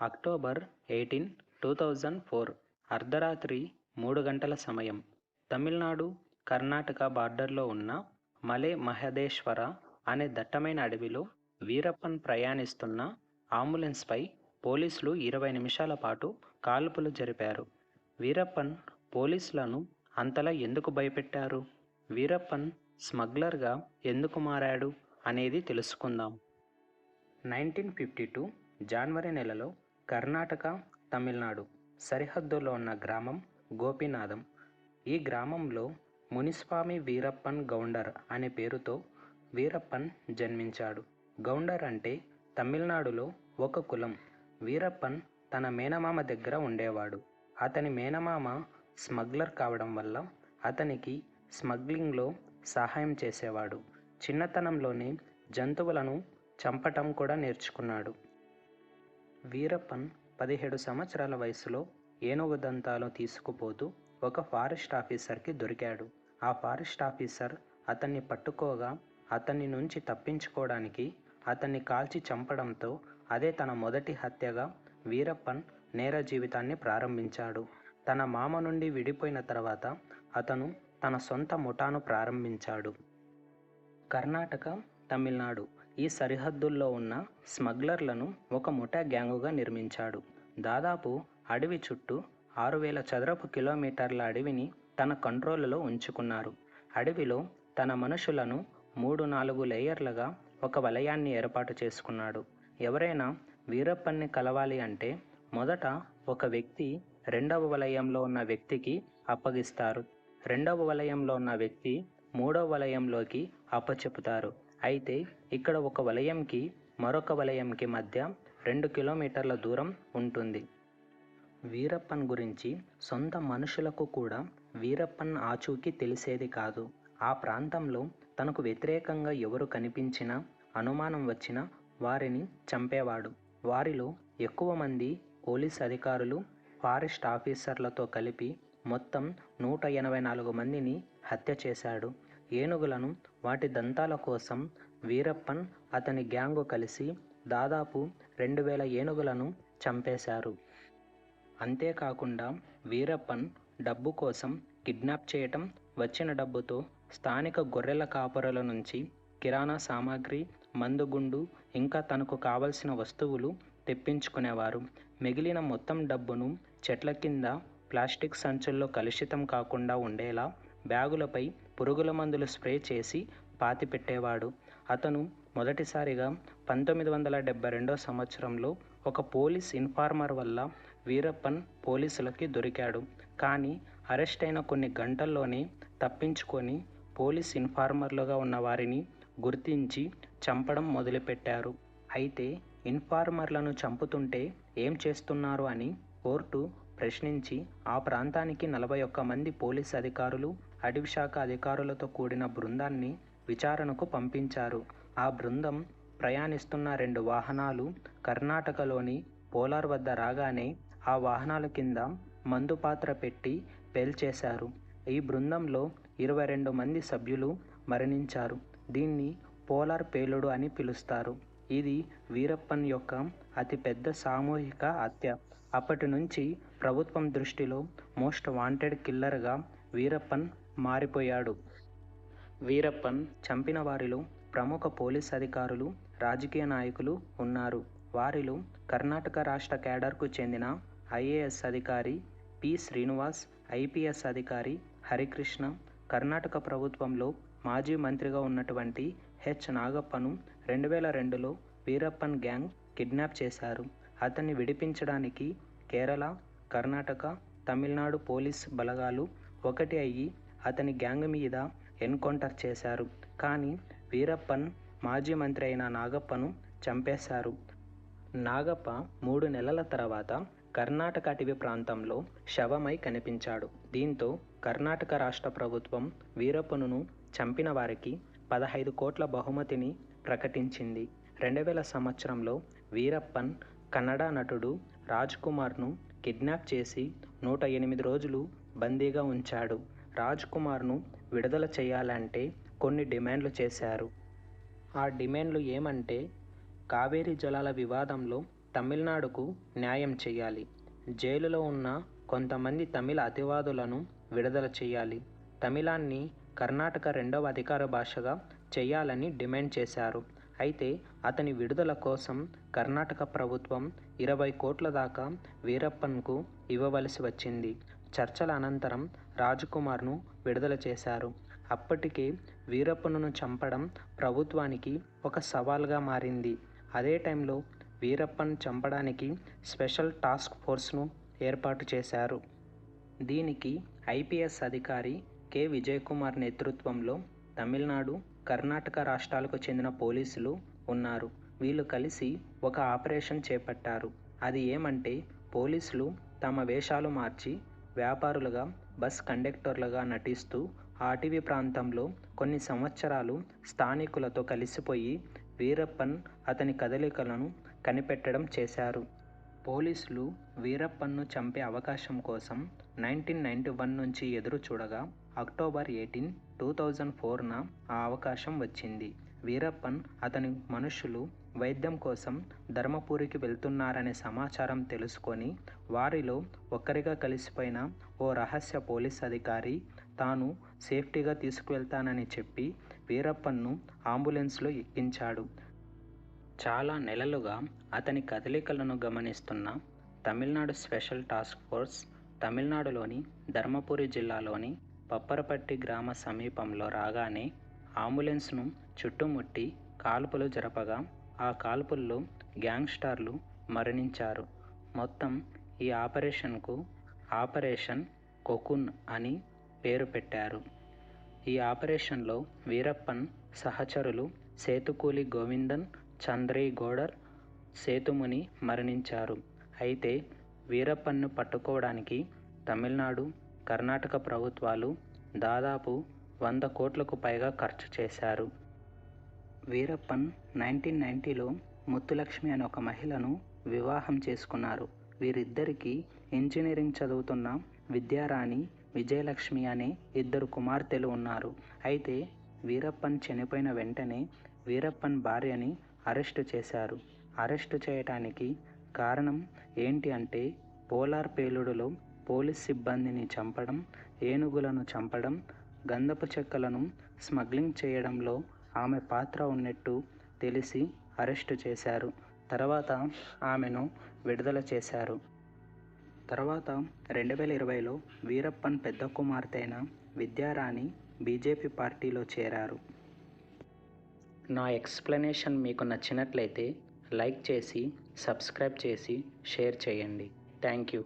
October 18, 2004 అర్ధరాత్రి 3 గంటల సమయం. తమిళనాడు, కర్ణాటక బార్డర్లో ఉన్న మలే మహదేశ్వర అనే దట్టమైన అడవిలో వీరప్పన్ ప్రయాణిస్తున్న అంబులెన్స్పై పోలీసులు 20 నిమిషాల పాటు కాల్పులు జరిపారు. వీరప్పన్ పోలీసులను అంతలా ఎందుకు భయపెట్టారు? వీరప్పన్ స్మగ్లర్గా ఎందుకు మారాడు అనేది తెలుసుకుందాం. 1952 జనవరి నెలలో కర్ణాటక, తమిళనాడు సరిహద్దులో ఉన్న గ్రామం గోపీనాథం. ఈ గ్రామంలో మునిస్వామి వీరప్పన్ గౌండర్ అనే పేరుతో వీరప్పన్ జన్మించాడు. గౌండర్ అంటే తమిళనాడులో ఒక కులం. వీరప్పన్ తన మేనమామ దగ్గర ఉండేవాడు. అతని మేనమామ స్మగ్లర్ కావడం వల్ల అతనికి స్మగ్లింగ్లో సహాయం చేసేవాడు. చిన్నతనంలోనే జంతువులను చంపటం కూడా నేర్చుకున్నాడు. వీరప్పన్ 17 సంవత్సరాల వయసులో ఏనుగు దంతాలు తీసుకుపోతూ ఒక ఫారెస్ట్ ఆఫీసర్కి దొరికాడు. ఆ ఫారెస్ట్ ఆఫీసర్ అతన్ని పట్టుకోగా అతన్ని నుంచి తప్పించుకోవడానికి అతన్ని కాల్చి చంపడంతో అదే తన మొదటి హత్యగా వీరప్పన్ నేర జీవితాన్ని ప్రారంభించాడు. తన మామ నుండి విడిపోయిన తర్వాత అతను తన సొంత ముఠాను ప్రారంభించాడు. కర్ణాటక, తమిళనాడు ఈ సరిహద్దుల్లో ఉన్న స్మగ్లర్లను ఒక ముఠా గ్యాంగుగా నిర్మించాడు. దాదాపు అడవి చుట్టూ 6,000 చదరపు కిలోమీటర్ల అడవిని తన కంట్రోలులో ఉంచుకున్నారు. అడవిలో తన మనుషులను 3-4 లేయర్లుగా ఒక వలయాన్ని ఏర్పాటు చేసుకున్నాడు. ఎవరైనా వీరప్పన్ని కలవాలి అంటే మొదట ఒక వ్యక్తి రెండవ వలయంలో ఉన్న వ్యక్తికి అప్పగిస్తారు. రెండవ వలయంలో ఉన్న వ్యక్తి మూడవ వలయంలోకి అప్పచెపుతారు. అయితే ఇక్కడ ఒక వలయంకి మరొక వలయంకి మధ్య 2 కిలోమీటర్ల దూరం ఉంటుంది. వీరప్పన్ గురించి సొంత మనుషులకు కూడా వీరప్పన్ ఆచూకీ తెలిసేది కాదు. ఆ ప్రాంతంలో తనకు వ్యతిరేకంగా ఎవరు కనిపించినా, అనుమానం వచ్చినా వారిని చంపేవాడు. వారిలో ఎక్కువ మంది పోలీస్ అధికారులు, ఫారెస్ట్ ఆఫీసర్లతో కలిపి మొత్తం 184 మందిని హత్య చేశాడు. ఏనుగులను, వాటి దంతాల కోసం వీరప్పన్, అతని గ్యాంగు కలిసి దాదాపు 2,000 ఏనుగులను చంపేశారు. అంతేకాకుండా వీరప్పన్ డబ్బు కోసం కిడ్నాప్ చేయటం, వచ్చిన డబ్బుతో స్థానిక గొర్రెల కాపరుల నుంచి కిరాణా సామాగ్రి, మందుగుండు, ఇంకా తనకు కావలసిన వస్తువులు తెప్పించుకునేవారు. మిగిలిన మొత్తం డబ్బును చెట్ల కింద ప్లాస్టిక్ సంచుల్లో కలుషితం కాకుండా ఉండేలా బ్యాగులపై పురుగుల మందులు స్ప్రే చేసి పాతిపెట్టేవాడు. అతను మొదటిసారిగా 1972 సంవత్సరంలో ఒక పోలీస్ ఇన్ఫార్మర్ వల్ల వీరప్పన్ పోలీసులకి దొరికాడు. కానీ అరెస్ట్ అయిన కొన్ని గంటల్లోనే తప్పించుకొని పోలీస్ ఇన్ఫార్మర్లుగా ఉన్న వారిని గుర్తించి చంపడం మొదలుపెట్టారు. అయితే ఇన్ఫార్మర్లను చంపుతుంటే ఏం చేస్తున్నారు అని కోర్టు ప్రశ్నించి ఆ ప్రాంతానికి 41 మంది పోలీస్ అధికారులు, అటవీశాఖ అధికారులతో కూడిన బృందాన్ని విచారణకు పంపించారు. ఆ బృందం ప్రయాణిస్తున్న 2 వాహనాలు కర్ణాటకలోని పోలార్ వద్ద రాగానే ఆ వాహనాల కింద మందు పాత్ర పెట్టి పేల్చేశారు. ఈ బృందంలో 22 మంది సభ్యులు మరణించారు. దీన్ని పోలార్ పేలుడు అని పిలుస్తారు. ఇది వీరప్పన్ యొక్క అతిపెద్ద సామూహిక హత్య. అప్పటి నుంచి ప్రభుత్వం దృష్టిలో మోస్ట్ వాంటెడ్ కిల్లర్గా వీరప్పన్ మారిపోయాడు. వీరప్పన్ చంపిన వారిలో ప్రముఖ పోలీస్ అధికారులు, రాజకీయ నాయకులు ఉన్నారు. వారిలో కర్ణాటక రాష్ట్ర కేడర్కు చెందిన ఐఏఎస్ అధికారి పి. శ్రీనివాస్, ఐపీఎస్ అధికారి హరికృష్ణ, కర్ణాటక ప్రభుత్వంలో మాజీ మంత్రిగా ఉన్నటువంటి హెచ్. నాగప్పను 2002లో వీరప్పన్ గ్యాంగ్ కిడ్నాప్ చేశారు. అతన్ని విడిపించడానికి కేరళ, కర్ణాటక, తమిళనాడు పోలీస్ బలగాలు ఒకటి అయ్యి అతని గ్యాంగ్ మీద ఎన్కౌంటర్ చేశారు. కానీ వీరప్పన్ మాజీ మంత్రి అయిన నాగప్పను చంపేశారు. నాగప్ప 3 నెలల తర్వాత కర్ణాటక అటవీ ప్రాంతంలో శవమై కనిపించాడు. దీంతో కర్ణాటక రాష్ట్ర ప్రభుత్వం వీరప్పనును చంపిన వారికి 15 కోట్ల బహుమతిని ప్రకటించింది. 2000 సంవత్సరంలో వీరప్పన్ కన్నడ నటుడు రాజ్ కుమార్ను కిడ్నాప్ చేసి 108 రోజులు బందీగా ఉంచాడు. రాజ్ కుమార్ను విడుదల చేయాలంటే కొన్ని డిమాండ్లు చేశారు. ఆ డిమాండ్లు ఏమంటే కావేరీ జలాల వివాదంలో తమిళనాడుకు న్యాయం చేయాలి. జైలులో ఉన్న కొంతమంది తమిళ అతివాదులను విడుదల చేయాలి. తమిళాన్ని కర్ణాటక రెండవ అధికార భాషగా చేయాలని డిమాండ్ చేశారు. అయితే అతని విడుదల కోసం కర్ణాటక ప్రభుత్వం 20 కోట్ల దాకా వీరప్పన్కు ఇవ్వవలసి వచ్చింది. చర్చల అనంతరం రాజ్కుమార్ను విడుదల చేశారు. అప్పటికే వీరప్పన్ను చంపడం ప్రభుత్వానికి ఒక సవాల్గా మారింది. అదే టైంలో వీరప్పన్ చంపడానికి స్పెషల్ టాస్క్ ఫోర్స్ను ఏర్పాటు చేశారు. దీనికి ఐపీఎస్ అధికారి కె. విజయకుమార్ నేతృత్వంలో తమిళనాడు, కర్ణాటక రాష్ట్రాలకు చెందిన పోలీసులు ఉన్నారు. వీళ్ళు కలిసి ఒక ఆపరేషన్ చేపట్టారు. అది ఏమంటే, పోలీసులు తమ వేషాలు మార్చి వ్యాపారులుగా, బస్ కండక్టర్లుగా నటిస్తూ అటవీ ప్రాంతంలో కొన్ని సంవత్సరాలు స్థానికులతో కలిసిపోయి వీరప్పన్, అతని కదలికలను కనిపెట్టడం చేశారు. పోలీసులు వీరప్పన్ను చంపే అవకాశం కోసం 1991 నుంచి ఎదురు చూడగా అక్టోబర్ 18, 2004న ఆ అవకాశం వచ్చింది. వీరప్పన్, అతని మనుషులు వైద్యం కోసం ధర్మపురికి వెళ్తున్నారనే సమాచారం తెలుసుకొని వారిలో ఒక్కరిగా కలిసిపోయిన ఓ రహస్య పోలీస్ అధికారి తాను సేఫ్టీగా తీసుకువెళ్తానని చెప్పి వీరప్పన్ను అంబులెన్స్లో ఎక్కించాడు. చాలా నెలలుగా అతని కదలికలను గమనిస్తున్న తమిళనాడు స్పెషల్ టాస్క్ ఫోర్స్ తమిళనాడులోని ధర్మపురి జిల్లాలోని పప్పరపట్టి గ్రామ సమీపంలో రాగానే అంబులెన్స్ను చుట్టుముట్టి కాల్పులు జరపగా ఆ కాల్పుల్లో గ్యాంగ్స్టర్లు మరణించారు. మొత్తం ఈ ఆపరేషన్కు ఆపరేషన్ కోకున్ అని పేరు పెట్టారు. ఈ ఆపరేషన్లో వీరప్పన్ సహచరులు సేతుకూలి గోవిందన్, చంద్రీ గౌడర్, సేతుముని మరణించారు. అయితే వీరప్పన్ను పట్టుకోవడానికి తమిళనాడు, కర్ణాటక ప్రభుత్వాలు దాదాపు 100 కోట్లకు పైగా ఖర్చు చేశారు. వీరప్పన్ 1990లో ముత్తులక్ష్మి అనే ఒక మహిళను వివాహం చేసుకున్నారు. వీరిద్దరికీ ఇంజనీరింగ్ చదువుతున్న విద్యారాణి, విజయలక్ష్మి అనే 2 కుమార్తెలు ఉన్నారు. అయితే వీరప్పన్ చనిపోయిన వెంటనే వీరప్పన్ భార్యని అరెస్టు చేశారు. అరెస్టు చేయడానికి కారణం ఏంటి అంటే, పోలార్ పేలుడులో పోలీస్ సిబ్బందిని చంపడం, ఏనుగులను చంపడం, గంధపు చెక్కలను స్మగ్లింగ్ చేయడంలో ఆమె పాత్ర ఉన్నట్టు తెలిసి అరెస్టు చేశారు. తర్వాత ఆమెను విడుదల చేశారు. తర్వాత 2020లో వీరప్పన్ పెద్ద కుమార్తె అయిన విద్యారాణి బీజేపీ పార్టీలో చేరారు. నా ఎక్స్ప్లెనేషన్ మీకు నచ్చినట్లయితే లైక్ చేసి, సబ్స్క్రైబ్ చేసి, షేర్ చేయండి. Thank you.